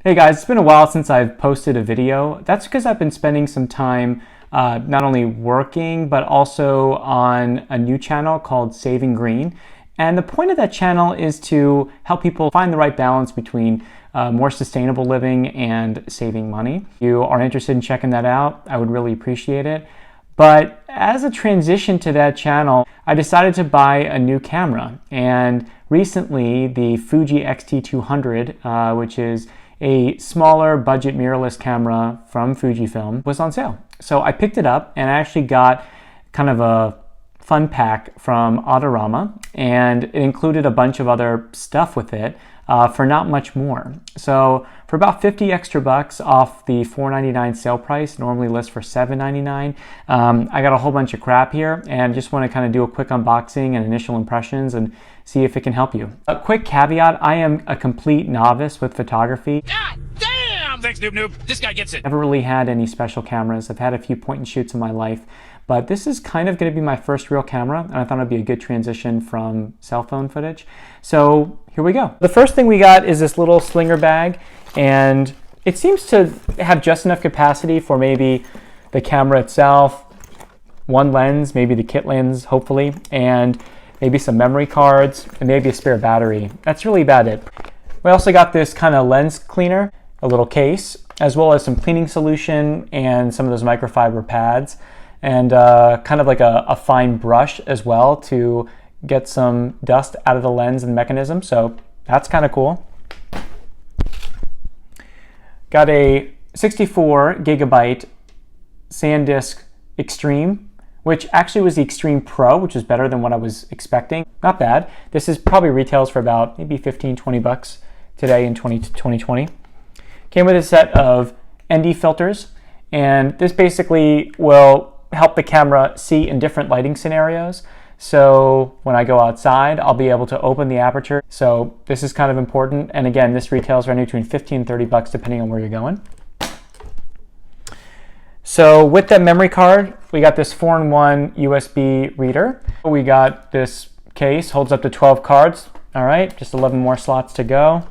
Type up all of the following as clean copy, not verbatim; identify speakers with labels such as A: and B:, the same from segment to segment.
A: Hey guys, it's been a while since I've posted a video. That's because I've been spending some time not only working, but also on a new channel called Saving Green. And the point of that channel is to help people find the right balance between more sustainable living and saving money. If you are interested in checking that out, I would really appreciate it. But as a transition to that channel, I decided to buy a new camera. And recently, the Fuji X-T200, which is a smaller budget mirrorless camera from Fujifilm, was on sale. So I picked it up and I actually got kind of a fun pack from Adorama, and it included a bunch of other stuff with it for not much more. So for about 50 extra bucks off the $4.99 sale price, normally lists for $7.99, I got a whole bunch of crap here and just want to kind of do a quick unboxing and initial impressions and see if it can help you. A quick caveat, I am a complete novice with photography.
B: God damn! Thanks, noob. This guy gets it.
A: Never really had any special cameras. I've had a few point and shoots in my life, but this is kind of going to be my first real camera, and I thought it'd be a good transition from cell phone footage. So here we go. The first thing we got is this little slinger bag, and it seems to have just enough capacity for maybe the camera itself, one lens, maybe the kit lens, hopefully, and maybe some memory cards, and maybe a spare battery. That's really about it. We also got this kind of lens cleaner, a little case, as well as some cleaning solution and some of those microfiber pads, and kind of like a fine brush as well to get some dust out of the lens and mechanism. So that's kind of cool. Got a 64 gigabyte SanDisk Extreme, which actually was the Extreme Pro, which is better than what I was expecting. Not bad. This is probably retails for about maybe 15, 20 bucks today in 2020. Came with a set of ND filters, and this basically will help the camera see in different lighting scenarios. So when I go outside, I'll be able to open the aperture. So this is kind of important. And again, this retails right between 15 and 30 bucks depending on where you're going. So with that memory card, we got this 4-in-1 USB reader. We got this case, holds up to 12 cards. All right, just 11 more slots to go.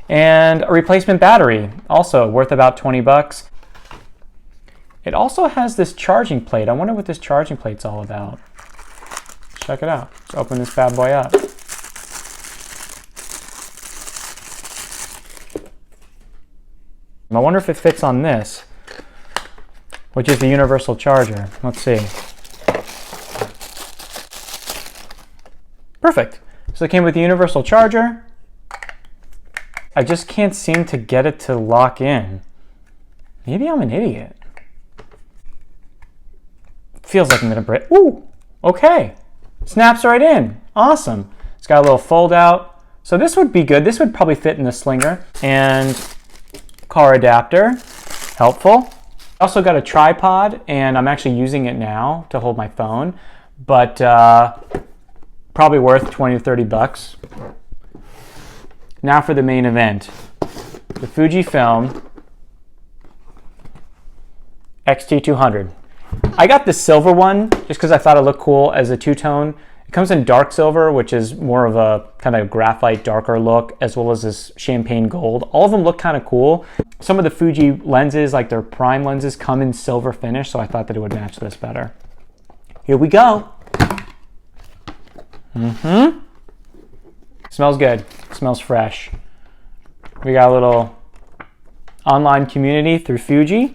A: And a replacement battery, also worth about 20 bucks. It also has this charging plate. I wonder what this charging plate's all about. Check it out. Let's open this bad boy up. I wonder if it fits on this, which is the universal charger. Let's see. Perfect. So it came with the universal charger. I just can't seem to get it to lock in. Maybe I'm an idiot. Feels like I'm gonna break. Ooh, okay. Snaps right in. Awesome. It's got a little fold out. So this would be good. This would probably fit in the slinger. And car adapter, helpful. Also got a tripod, and I'm actually using it now to hold my phone, but probably worth 20 to 30 bucks. Now for the main event, the Fujifilm X-T200. I got the silver one just because I thought it looked cool as a two-tone. It comes in dark silver, which is more of a kind of graphite darker look, as well as this champagne gold. All of them look kind of cool. Some of the Fuji lenses, like their prime lenses, come in silver finish, so I thought that it would match this better. Here we go. Smells good. Smells fresh. We got a little online community through Fuji.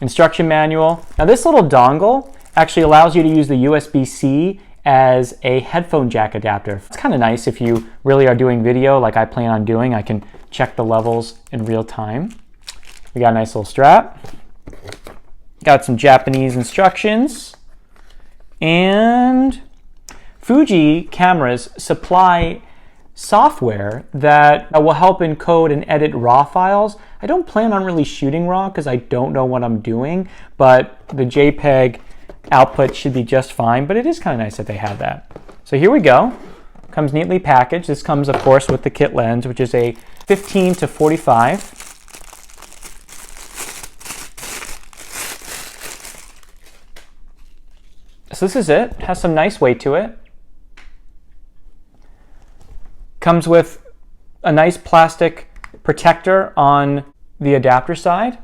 A: Instruction manual. Now this little dongle actually allows you to use the USB-C as a headphone jack adapter. It's kind of nice if you really are doing video like I plan on doing. I can check the levels in real time. We got a nice little strap. Got some Japanese instructions. And Fuji cameras supply software that will help encode and edit RAW files. I don't plan on really shooting RAW because I don't know what I'm doing, but the JPEG output should be just fine, but it is kind of nice that they have that. So here we go. Comes neatly packaged. This comes, of course, with the kit lens, which is a 15 to 45. So this is it. Has some nice weight to it. Comes with a nice plastic protector on the adapter side.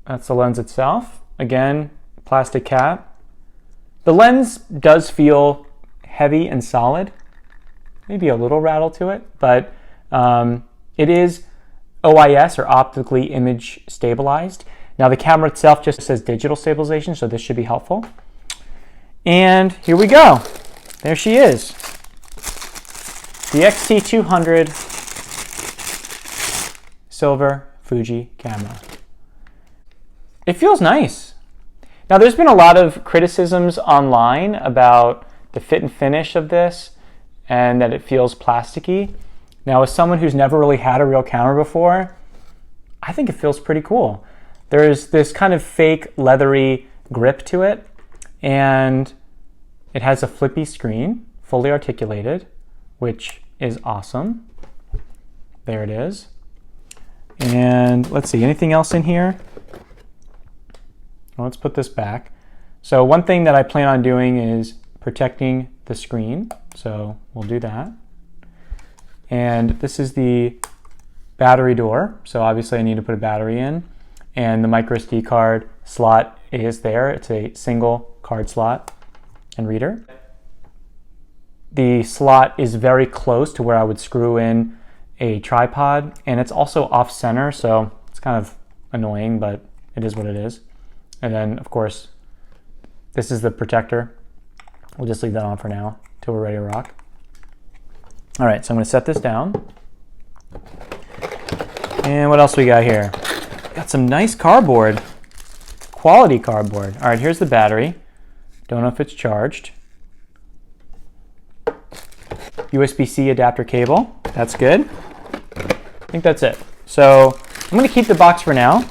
A: That's the lens itself. Again, plastic cap. The lens does feel heavy and solid. Maybe a little rattle to it, but it is OIS, or optically image stabilized. Now the camera itself just says digital stabilization, so this should be helpful. And here we go. There she is. The X-T200 silver Fuji camera. It feels nice. Now there's been a lot of criticisms online about the fit and finish of this and that it feels plasticky. Now, as someone who's never really had a real camera before, I think it feels pretty cool. There's this kind of fake leathery grip to it, and it has a flippy screen, fully articulated, which is awesome. There it is. And let's see, anything else in here? Well, let's put this back. So one thing that I plan on doing is protecting the screen, so we'll do that. And this is the battery door, so obviously I need to put a battery in, and the micro SD card slot is there. It's a single card slot and reader. The slot is very close to where I would screw in a tripod, and it's also off center, so it's kind of annoying, but it is what it is. And then, of course, this is the protector. We'll just leave that on for now till we're ready to rock. All right, so I'm going to set this down. And what else we got here? Got some nice cardboard, quality cardboard. All right, here's the battery. Don't know if it's charged. USB-C adapter cable. That's good. I think that's it. So I'm going to keep the box for now.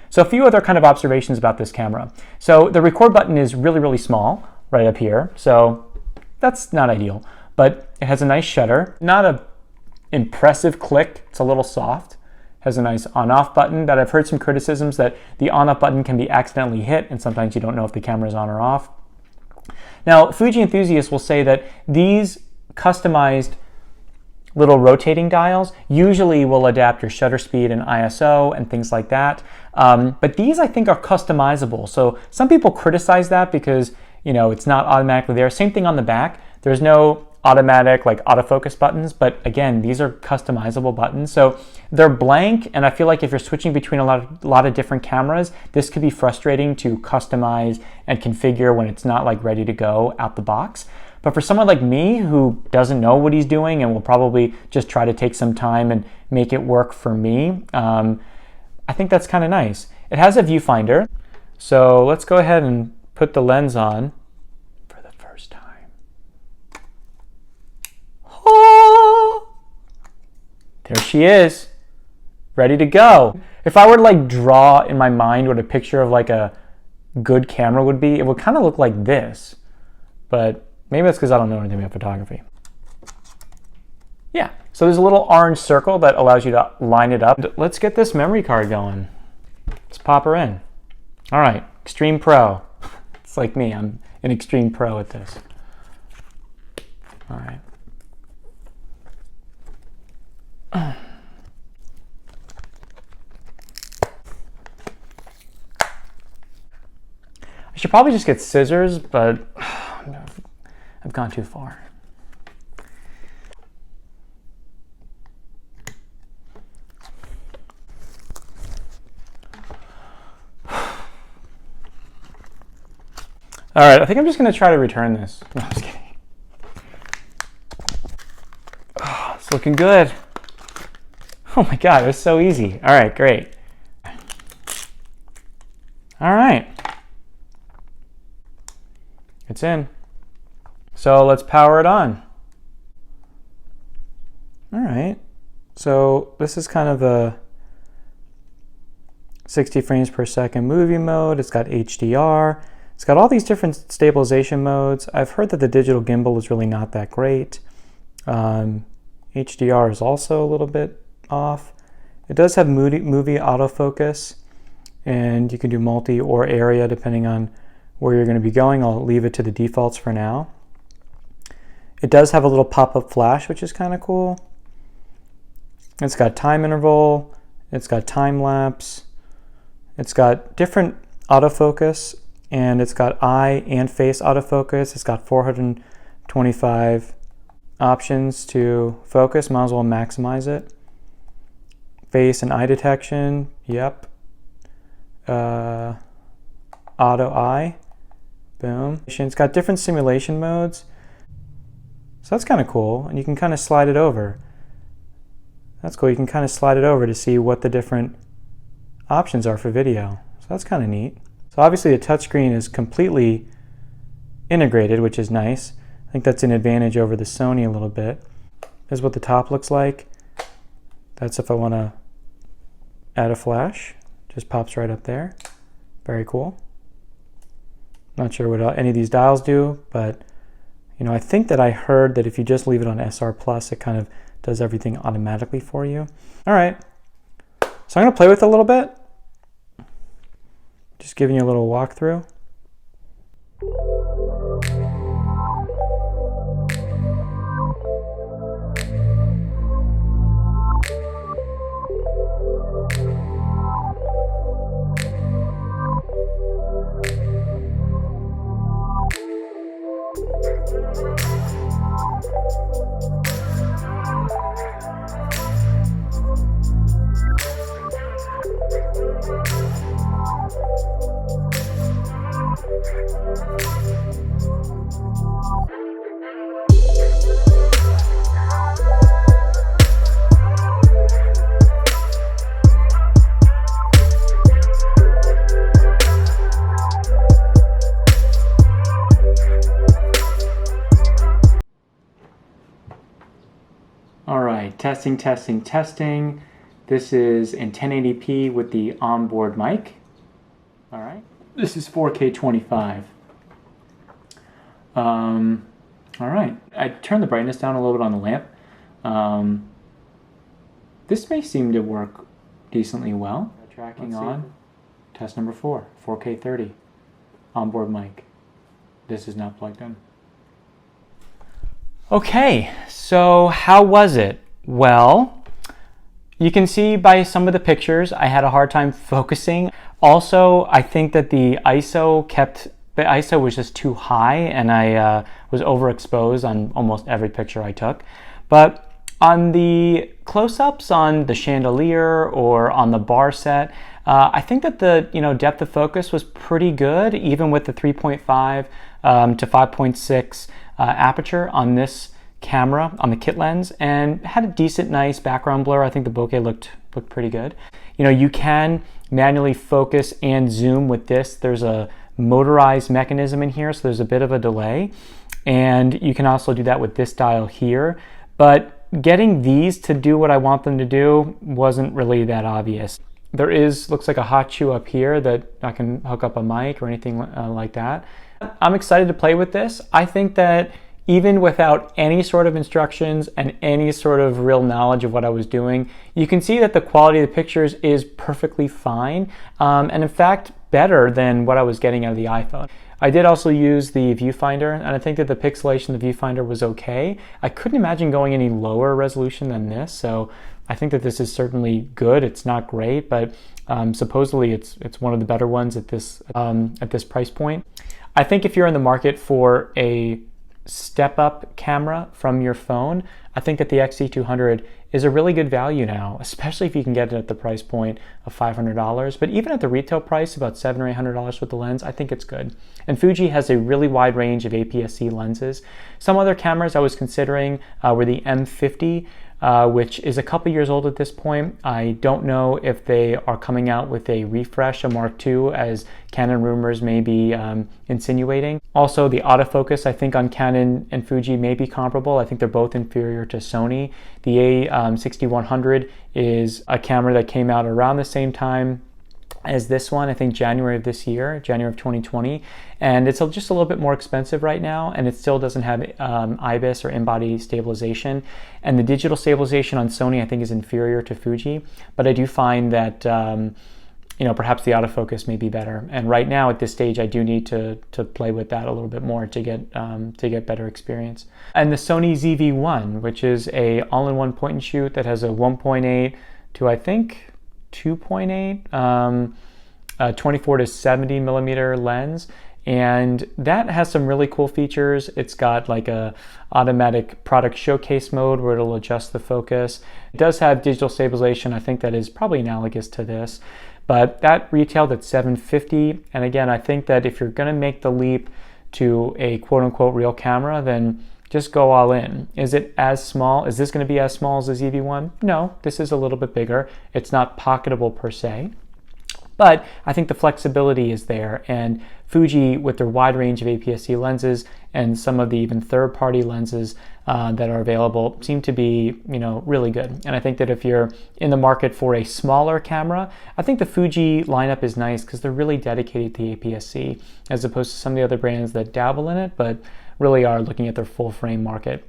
A: So a few other kind of observations about this camera. So the record button is really, really small right up here. So that's not ideal, but it has a nice shutter. Not a impressive click. It's a little soft. Has a nice on-off button that I've heard some criticisms that the on-off button can be accidentally hit and sometimes you don't know if the camera is on or off. Now, Fuji enthusiasts will say that these customized little rotating dials usually will adapt your shutter speed and ISO and things like that. But these I think are customizable. So some people criticize that because, you know, it's not automatically there. Same thing on the back. There's no automatic like autofocus buttons, but again, these are customizable buttons. So they're blank, and I feel like if you're switching between a lot of different cameras, this could be frustrating to customize and configure when it's not like ready to go out the box. But for someone like me who doesn't know what he's doing and will probably just try to take some time and make it work for me, I think that's kind of nice. It has a viewfinder. So let's go ahead and put the lens on for the first time. Oh! There she is, ready to go. If I were to like draw in my mind what a picture of like a good camera would be, it would kind of look like this, but maybe that's because I don't know anything about photography. Yeah, so there's a little orange circle that allows you to line it up. Let's get this memory card going. Let's pop her in. All right, Extreme Pro. It's like me, I'm an Extreme Pro at this. All right. I should probably just get scissors, but I've gone too far. All right, I think I'm just going to try to return this. No, I'm just kidding. Oh, it's looking good. Oh my God, it was so easy. All right, great. All right. It's in. So let's power it on. All right. So this is kind of a 60 frames per second movie mode. It's got HDR. It's got all these different stabilization modes. I've heard that the digital gimbal is really not that great. HDR is also a little bit off. It does have movie autofocus, and you can do multi or area depending on where you're going to be going. I'll leave it to the defaults for now. It does have a little pop-up flash, which is kind of cool. It's got time interval, it's got time lapse, it's got different autofocus, and it's got eye and face autofocus. It's got 425 options to focus. Might as well maximize it. Face and eye detection, yep. Auto eye, boom. It's got different simulation modes. So that's kind of cool, and you can kind of slide it over. That's cool, you can kind of slide it over to see what the different options are for video. So that's kind of neat. So obviously the touchscreen is completely integrated, which is nice. I think that's an advantage over the Sony a little bit. This is what the top looks like. That's if I want to add a flash. Just pops right up there. Very cool. Not sure what any of these dials do, but you know, I think that I heard that if you just leave it on SR Plus, it kind of does everything automatically for you. All right, so I'm going to play with it a little bit. Just giving you a little walkthrough. All right, testing, testing, testing. This is in 1080p with the onboard mic. All right, this is 4K 25. All right, I turned the brightness down a little bit on the lamp. This may seem to work decently well. Tracking on, test number 4, 4K 30, onboard mic. This is not plugged in. Okay, so how was it? Well, you can see by some of the pictures I had a hard time focusing. Also, I think that the ISO was just too high, and I was overexposed on almost every picture I took. But on the close-ups on the chandelier or on the bar set, I think that the depth of focus was pretty good, even with the 3.5 to 5.6 aperture on this camera, on the kit lens, and had a decent, nice background blur. I think the bokeh looked pretty good. You can manually focus and zoom with this. There's a motorized mechanism in here, so there's a bit of a delay, and you can also do that with this dial here. But getting these to do what I want them to do wasn't really that obvious. There looks like a hot shoe up here that I can hook up a mic or anything like that. I'm excited to play with this. I think that even without any sort of instructions and any sort of real knowledge of what I was doing, you can see that the quality of the pictures is perfectly fine, and in fact better than what I was getting out of the iPhone. I did also use the viewfinder, and I think that the pixelation of the viewfinder was okay. I couldn't imagine going any lower resolution than this, so I think that this is certainly good. It's not great, but supposedly it's one of the better ones at this price point. I think if you're in the market for a step-up camera from your phone, I think that the X-T200 is a really good value now, especially if you can get it at the price point of $500. But even at the retail price, about $700 or $800 with the lens, I think it's good. And Fuji has a really wide range of APS-C lenses. Some other cameras I was considering were the M50, which is a couple years old at this point. I don't know if they are coming out with a refresh, a Mark II, as Canon rumors may be insinuating. Also, the autofocus, I think, on Canon and Fuji may be comparable. I think they're both inferior to Sony. The A6100 is a camera that came out around the same time as this one, I think January of this year, January of 2020, and it's just a little bit more expensive right now, and it still doesn't have IBIS or in-body stabilization, and the digital stabilization on Sony I think is inferior to Fuji, but I do find that perhaps the autofocus may be better. And right now at this stage, I do need to play with that a little bit more to get better experience. And the Sony ZV-1, which is a all-in-one point and shoot that has a 1.8 to I think 2.8, 24 to 70 millimeter lens. And that has some really cool features. It's got like a automatic product showcase mode where it'll adjust the focus. It does have digital stabilization. I think that is probably analogous to this, but that retailed at $750. And again, I think that if you're gonna make the leap to a quote unquote real camera, then just go all in. Is it as small? Is this gonna be as small as the ZV-1? No, this is a little bit bigger. It's not pocketable per se. But I think the flexibility is there, and Fuji, with their wide range of APS-C lenses and some of the even third-party lenses that are available, seem to be, really good. And I think that if you're in the market for a smaller camera, I think the Fuji lineup is nice because they're really dedicated to APS-C, as opposed to some of the other brands that dabble in it, but really are looking at their full frame market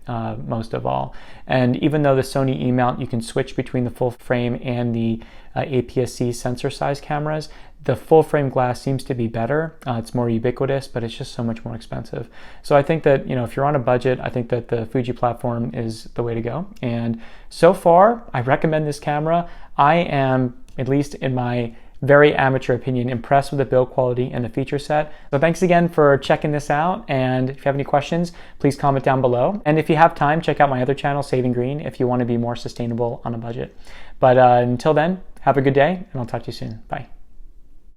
A: most of all. And even though the Sony E-mount, you can switch between the full frame and the APS-C sensor size cameras, the full frame glass seems to be better. It's more ubiquitous, but it's just so much more expensive. So I think that, if you're on a budget, I think that the Fuji platform is the way to go. And so far, I recommend this camera. I am, at least in my very amateur opinion, impressed with the build quality and the feature set. So thanks again for checking this out. And if you have any questions, please comment down below. And if you have time, check out my other channel, Saving Green, if you want to be more sustainable on a budget. But until then, have a good day, and I'll talk to you soon. Bye.